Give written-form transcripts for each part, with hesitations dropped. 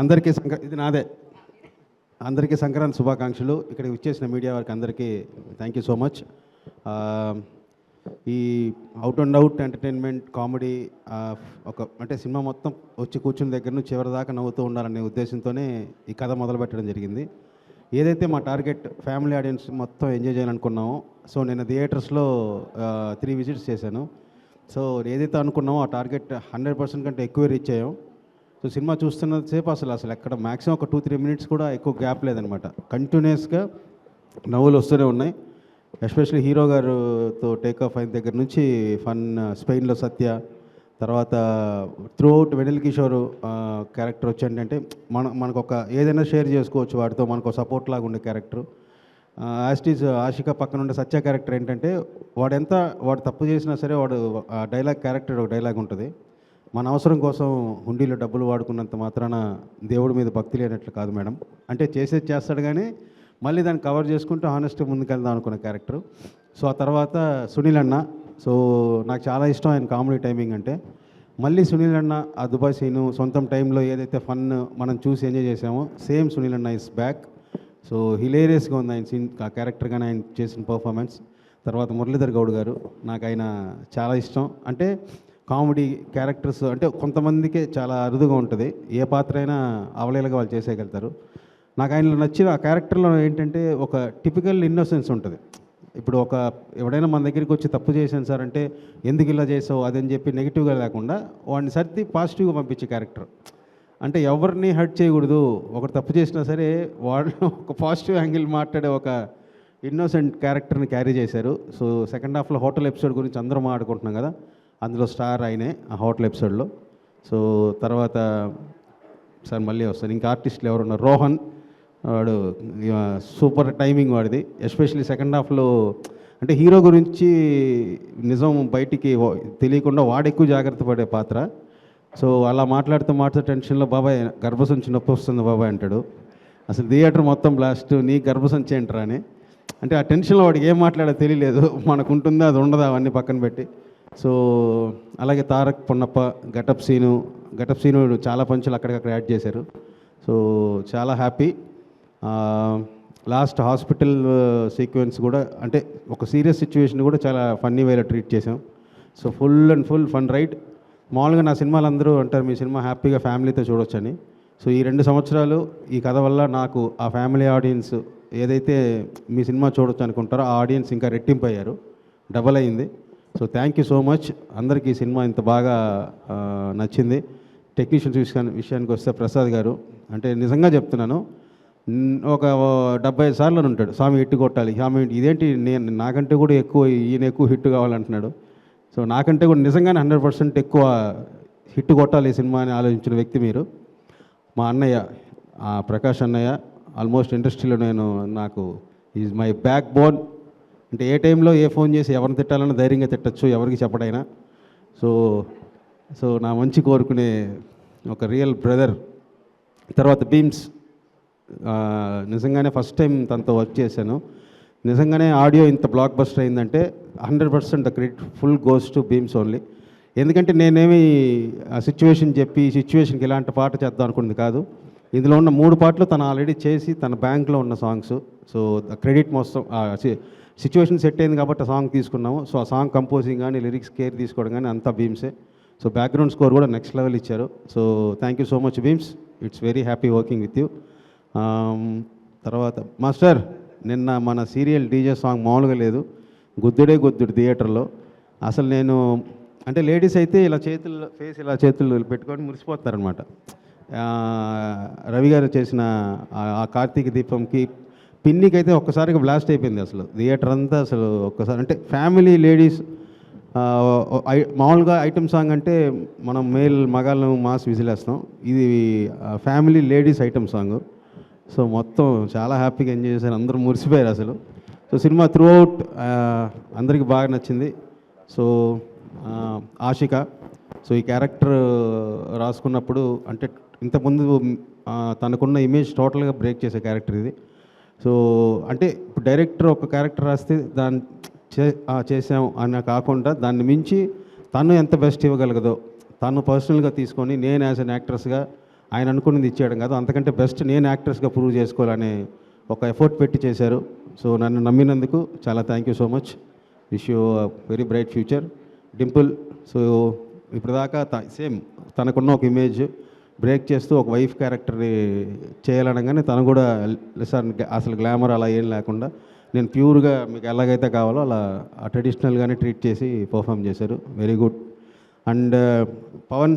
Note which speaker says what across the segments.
Speaker 1: అందరికీ ఇది నాదే. అందరికీ సంక్రాంతి శుభాకాంక్షలు. ఇక్కడికి వచ్చేసిన మీడియా వారికి అందరికీ థ్యాంక్ యూ సో మచ్. ఈ out and out entertainment comedy అంటే సినిమా మొత్తం వచ్చి కూర్చున్న దగ్గర నుంచి చివరి దాకా నవ్వుతూ ఉండాలనే ఉద్దేశంతోనే ఈ కథ మొదలుపెట్టడం జరిగింది. ఏదైతే మా టార్గెట్ ఫ్యామిలీ ఆడియన్స్ మొత్తం ఎంజాయ్ చేయాలనుకున్నామో, సో నేను థియేటర్స్లో 3 విజిట్స్ చేశాను. సో ఏదైతే అనుకున్నామో ఆ టార్గెట్ 100% కంటే ఎక్కువ రీచ్ అయ్యాం. సో సినిమా చూస్తున్నసేపు అసలు ఎక్కడ మ్యాక్సిమం ఒక 2-3 మినిట్స్ కూడా ఎక్కువ గ్యాప్ లేదనమాట. కంటిన్యూస్గా నవ్వులు వస్తూనే ఉన్నాయి. ఎస్పెషల్లీ హీరో గారుతో టేక్ ఆఫ్ అయిన దగ్గర నుంచి ఫన్, స్పెయిన్లో సత్య, తర్వాత త్రూ అవుట్ వెనిల్ కిషోర్ క్యారెక్టర్ వచ్చేంటంటే మనకు ఒక ఏదైనా షేర్ చేసుకోవచ్చు వాడితో, మనకు సపోర్ట్ లాగా ఉండే క్యారెక్టర్. యాస్టీజ్ ఆషిక పక్కన ఉండే సత్య క్యారెక్టర్ ఏంటంటే వాడు తప్పు చేసినా సరే వాడు డైలాగ్ క్యారెక్టర్ ఒక డైలాగ్ ఉంటుంది. మన అవసరం కోసం హుండీలో డబ్బులు వాడుకున్నంత మాత్రాన దేవుడి మీద భక్తి లేనట్లు కాదు మేడం. అంటే చేసేది చేస్తాడు కానీ మళ్ళీ దాన్ని కవర్ చేసుకుంటూ హానెస్ట్గా ముందుకెళ్దాం అనుకున్న క్యారెక్టర్. సో ఆ తర్వాత సునీల్ అన్న. సో నాకు చాలా ఇష్టం ఆయన కామెడీ టైమింగ్ అంటే. మళ్ళీ సునీల్ అన్న ఆ దుబాయ్ సీను సొంతం టైంలో ఏదైతే ఫన్ మనం చూసి ఎంజాయ్ చేసామో సేమ్ సునీల్ అన్న ఇస్ బ్యాక్. సో హిలేరియస్గా ఉంది ఆయన సీన్, ఆ క్యారెక్టర్ కానీ ఆయన చేసిన పర్ఫార్మెన్స్. తర్వాత మురళీధర్ గౌడ్ గారు, నాకు ఆయన చాలా ఇష్టం. అంటే కామెడీ క్యారెక్టర్స్ అంటే కొంతమందికే చాలా అరుదుగా ఉంటుంది, ఏ పాత్ర అయినా అవలేలుగా వాళ్ళు చేసేయగలుగుతారు. నాకు ఆయనలో నచ్చిన ఆ క్యారెక్టర్లో ఏంటంటే ఒక టిపికల్ ఇన్నోసెన్స్ ఉంటుంది. ఇప్పుడు ఎవడైనా మన దగ్గరికి వచ్చి తప్పు చేశాను సార్ అంటే ఎందుకు ఇలా చేసావు అదని చెప్పి నెగిటివ్గా లేకుండా వాడిని సర్ది పాజిటివ్గా పంపించే క్యారెక్టర్. అంటే ఎవరిని హర్ట్ చేయకూడదు, ఒకరు తప్పు చేసినా సరే వాళ్ళు ఒక పాజిటివ్ యాంగిల్ మాట్లాడే ఒక ఇన్నోసెంట్ క్యారెక్టర్ని క్యారీ చేశారు. సో సెకండ్ హాఫ్లో హోటల్ ఎపిసోడ్ గురించి అందరూ మాట్లాడుకుంటున్నాం కదా, అందులో స్టార్ ఆయనే ఆ హోటల్ ఎపిసోడ్లో. సో తర్వాత సార్ మళ్ళీ వస్తారు, ఇంకా ఆర్టిస్టులు ఎవరున్నారు, రోహన్ వాడు సూపర్ టైమింగ్ వాడిది. ఎస్పెషల్లీ సెకండ్ హాఫ్లో అంటే హీరో గురించి నిజం బయటికి తెలియకుండా వాడు ఎక్కువ జాగ్రత్త పడే పాత్ర. సో అలా మాట్లాడుతూ టెన్షన్లో బాబాయ్ గర్భసంచి నొప్పి వస్తుంది బాబాయ్ అంటాడు. అసలు థియేటర్ మొత్తం బ్లాస్ట్, నీ గర్భసంచి ఏంటరా అని. అంటే ఆ టెన్షన్లో వాడికి ఏం మాట్లాడో తెలియలేదు, మనకు ఉంటుందా అది ఉండదా అవన్నీ పక్కన పెట్టి. సో అలాగే తారక్ పొన్నప్ప, గటప్ సీను చాలా పంచులు అక్కడికక్కడ యాడ్ చేశారు. సో చాలా హ్యాపీ. లాస్ట్ హాస్పిటల్ సీక్వెన్స్ కూడా అంటే ఒక సీరియస్ సిచ్యువేషన్ కూడా చాలా ఫన్నీ వేలో ట్రీట్ చేసాం. So full fun ride. మామూలుగా నా సినిమాలు అందరూ అంటారు మీ సినిమా హ్యాపీగా ఫ్యామిలీతో చూడొచ్చని. సో ఈ 2 సంవత్సరాలు ఈ కథ వల్ల నాకు ఆ ఫ్యామిలీ ఆడియన్స్ ఏదైతే మీ సినిమా చూడొచ్చు అనుకుంటారో ఆ ఆడియన్స్ ఇంకా రెట్టింపు అయ్యారు, డబల్ అయింది. So thank you so much అందరికీ. ఈ సినిమా ఇంత బాగా నచ్చింది. టెక్నీషియన్స్ విషయానికి వస్తే ప్రసాద్ గారు అంటే నిజంగా చెప్తున్నాను, ఒక 75 సార్లు ఉంటాడు స్వామి హిట్ కొట్టాలి, స్వామి ఇదేంటి నాకంటే కూడా ఈయన ఎక్కువ హిట్ కావాలంటున్నాడు. సో నాకంటే కూడా నిజంగానే 100% ఎక్కువ హిట్ కొట్టాలి ఈ సినిమా అని ఆలోచించిన వ్యక్తి మీరు. మా అన్నయ్య ప్రకాష్ అన్నయ్య ఆల్మోస్ట్ ఇండస్ట్రీలో నాకు ఈజ్ మై బ్యాక్ బోన్. అంటే ఏ టైంలో ఏ ఫోన్ చేసి ఎవరిని తిట్టాలన్నా ధైర్యంగా తిట్టచ్చు, ఎవరికి చెప్పడైనా. సో నా మంచి కోరుకునే ఒక రియల్ బ్రదర్. తర్వాత బీమ్స్, నిజంగానే ఫస్ట్ టైం తనతో వర్క్ చేశాను. నిజంగానే ఆడియో ఇంత బ్లాక్ బస్టర్ అయిందంటే 100% the credit full goes to Bheems only. ఎందుకంటే నేనేమి ఆ సిచ్యువేషన్ చెప్పి ఈ సిచ్యువేషన్కి ఇలాంటి పాట చేద్దాం అనుకున్నది కాదు. ఇందులో ఉన్న 3 పాటలు తను ఆల్రెడీ చేసి తన బ్యాంక్లో ఉన్న సాంగ్స్. సో ద క్రెడిట్ మొత్తం సిచ్యువేషన్ సెట్ అయింది కాబట్టి ఆ సాంగ్ తీసుకున్నాము. సో ఆ సాంగ్ కంపోజింగ్ కానీ లిరిక్స్ కేర్ తీసుకోవడం కానీ అంతా బీమ్సే. సో బ్యాక్గ్రౌండ్ స్కోర్ కూడా నెక్స్ట్ లెవెల్ ఇచ్చారు. So thank you so much Bheems, it's very happy working with you. తర్వాత మాస్టర్, నిన్న మన సీరియల్ డీజే సాంగ్ మామూలుగా లేదు, గుద్దుడు థియేటర్లో. అసలు నేను అంటే లేడీస్ అయితే ఇలా చేతులు పెట్టుకొని మురిసిపోతారనమాట. రవి గారు చేసిన ఆ కార్తీక దీపంకి పిన్నికి అయితే ఒక్కసారిగా బ్లాస్ట్ అయిపోయింది అసలు థియేటర్ అంతా. అసలు ఒక్కసారి అంటే ఫ్యామిలీ లేడీస్ మామూలుగా ఐటమ్ సాంగ్ అంటే మనం మగాళ్ళను మాస్ విజిలేస్తాం, ఇది family ladies item song. So మొత్తం చాలా హ్యాపీగా ఎంజాయ్ చేశారు, అందరూ మురిసిపోయారు అసలు. సో సినిమా త్రూ అవుట్ అందరికీ బాగా నచ్చింది. సో ఆషిక, సో ఈ క్యారెక్టర్ రాసుకున్నప్పుడు అంటే ఇంతకుముందు తనకున్న ఇమేజ్ టోటల్గా బ్రేక్ చేసే క్యారెక్టర్ ఇది. సో అంటే ఇప్పుడు డైరెక్టర్ ఒక క్యారెక్టర్ రాస్తే దాన్ని చేసాం అని కాకుండా దాన్ని మించి తను ఎంత బెస్ట్ ఇవ్వగలగదో తను పర్సనల్గా తీసుకొని నేను యాజ్ అన్ యాక్ట్రెస్గా ఆయన అనుకున్నది ఇచ్చేయడం కాదు, అంతకంటే బెస్ట్ నేను యాక్టర్స్గా ప్రూవ్ చేసుకోవాలనే ఒక ఎఫర్ట్ పెట్టి చేశారు. సో నన్ను నమ్మినందుకు చాలా thank you so much. Wish you very bright future. Dimple, so ఇప్పటిదాకా సేమ్ తనకున్న ఒక ఇమేజ్ బ్రేక్ చేస్తూ ఒక వైఫ్ క్యారెక్టర్ని చేయాలనగానే తను కూడా సార్ అసలు గ్లామర్ అలా ఏం లేకుండా నేను ప్యూర్గా మీకు ఎలాగైతే కావాలో అలా ట్రెడిషనల్గానే ట్రీట్ చేసి పర్ఫామ్ చేశారు. Very good. అండ్ పవన్,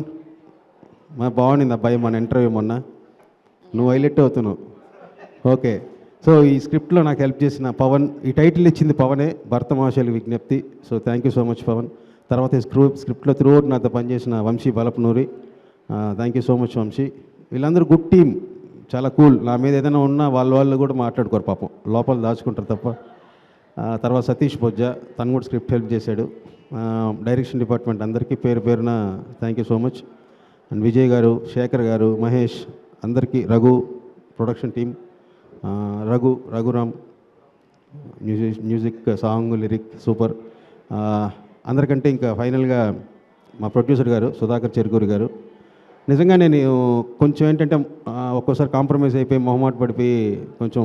Speaker 1: బాగుండింది అబ్బాయి మన ఇంటర్వ్యూ మొన్న, నువ్వు హైలైట్ అవుతున్నావు. ఓకే, సో ఈ స్క్రిప్ట్లో నాకు హెల్ప్ చేసిన పవన్, ఈ టైటిల్ ఇచ్చింది పవనే, భరతమాషలి విజ్ఞప్తి. So thank you so much Pavan. తర్వాత ఈ స్క్రిప్ట్లో త్రూఅవుట్ నాతో పనిచేసిన Vamshi Balapanuri, thank you so much Vamshi. వీళ్ళందరూ గుడ్ టీమ్, చాలా కూల్. నా మీద ఏదైనా ఉన్నా వాళ్ళు కూడా మాట్లాడుకోరు పాపం, లోపల దాచుకుంటారు తప్ప. తర్వాత సతీష్ బొజ్జ, తను కూడా స్క్రిప్ట్ హెల్ప్ చేశాడు. డైరెక్షన్ డిపార్ట్మెంట్ అందరికీ పేరు పేరున thank you so much. And Vijay గారు, శేఖర్ గారు, మహేష్, అందరికీ, Raghu, production team, Raghuram, music, song, lyric super. అందరికంటే ఇంకా ఫైనల్గా మా ప్రొడ్యూసర్ గారు సుధాకర్ చెరుకూరి గారు. నిజంగా నేను కొంచెం ఏంటంటే ఒక్కోసారి కాంప్రమైజ్ అయిపోయి మొహమాట పడిపోయి కొంచెం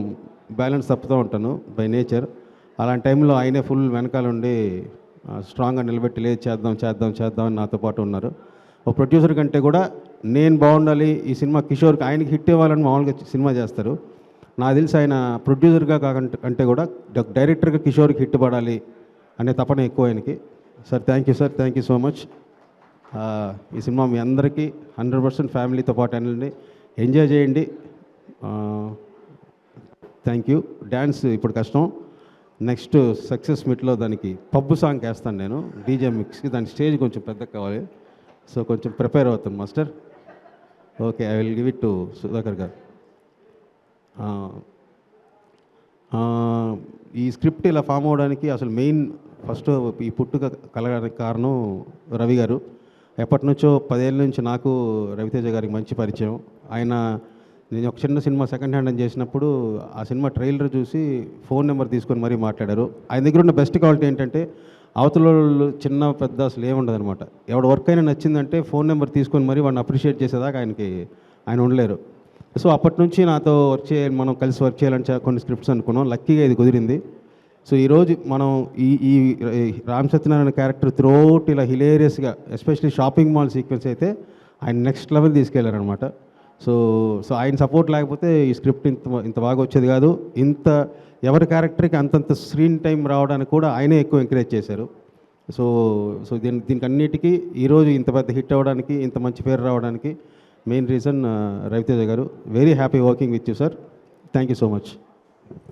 Speaker 1: బ్యాలెన్స్ తప్పుతూ ఉంటాను బై నేచర్. అలాంటి టైంలో ఆయనే ఫుల్ వెనకాల ఉండి స్ట్రాంగ్గా నిలబెట్టి లేదు చేద్దాం అని నాతో పాటు ఉన్నారు. ఒక ప్రొడ్యూసర్ కంటే కూడా నేను బాగుండాలి, ఈ సినిమా కిషోర్కి ఆయనకి హిట్ ఇవ్వాలని మామూలుగా సినిమా చేస్తారు. నాకు తెలిసి ఆయన ప్రొడ్యూసర్గా అంటే కూడా డైరెక్టర్గా కిషోర్కి హిట్ పడాలి అనే తపన ఎక్కువ ఆయనకి. Sir thank you sir, thank you so much. ఈ సినిమా మీ అందరికీ 100% ఫ్యామిలీతో పాటు వెళ్ళండి, ఎంజాయ్ చేయండి. Thank you. డ్యాన్స్ ఇప్పుడు కష్టం, నెక్స్ట్ సక్సెస్ మీట్లో దానికి పబ్బు సాంగ్ వేస్తాను నేను, డీజే మిక్స్కి. దాని స్టేజ్ కొంచెం పెద్దగా కావాలి, సో కొంచెం ప్రిపేర్ అవుతాను master. Okay, I will give it to Sudhakar గారు. ఈ స్క్రిప్ట్ ఇలా ఫామ్ అవ్వడానికి అసలు మెయిన్ ఫస్ట్ ఈ పుట్టుక కలగడానికి కారణం రవి గారు. ఎప్పటి నుంచో 10 ఏళ్ళ నుంచి నాకు రవితేజ గారికి మంచి పరిచయం. ఆయన, నేను ఒక చిన్న సినిమా సెకండ్ హ్యాండ్ అని చేసినప్పుడు ఆ సినిమా ట్రైలర్ చూసి ఫోన్ నెంబర్ తీసుకొని మరీ మాట్లాడారు. ఆయన దగ్గర ఉన్న బెస్ట్ క్వాలిటీ ఏంటంటే అవతల చిన్న పెద్ద అసలు ఏముండదు అనమాట. ఎవడ వర్క్ అయినా నచ్చిందంటే ఫోన్ నెంబర్ తీసుకొని మరీ వాడిని అప్రిషియేట్ చేసేదాకా ఆయన ఉండలేరు. సో అప్పటి నుంచి నాతో మనం కలిసి వర్క్ చేయాలని కొన్ని స్క్రిప్ట్స్ అనుకున్నాం. లక్కీగా ఇది కుదిరింది. సో ఈరోజు మనం ఈ రామ్ సత్యనారాయణ క్యారెక్టర్ త్రూఅవుట్ ఇలా హిలేరియస్గా, ఎస్పెషలీ షాపింగ్ మాల్ సీక్వెన్స్ అయితే ఆయన నెక్స్ట్ లెవెల్ తీసుకెళ్లారనమాట. సో ఆయన సపోర్ట్ లేకపోతే ఈ స్క్రిప్ట్ ఇంత బాగా వచ్చేది కాదు. ఎవరి క్యారెక్టర్కి అంతంత స్క్రీన్ టైం రావడానికి కూడా ఆయనే ఎక్కువ ఎంకరేజ్ చేశారు. సో దీనికి అన్నిటికీ ఈరోజు ఇంత పెద్ద హిట్ అవ్వడానికి, ఇంత మంచి పేరు రావడానికి మెయిన్ రీజన్ రవితేజ గారు. Very happy working with you sir. Thank you so much.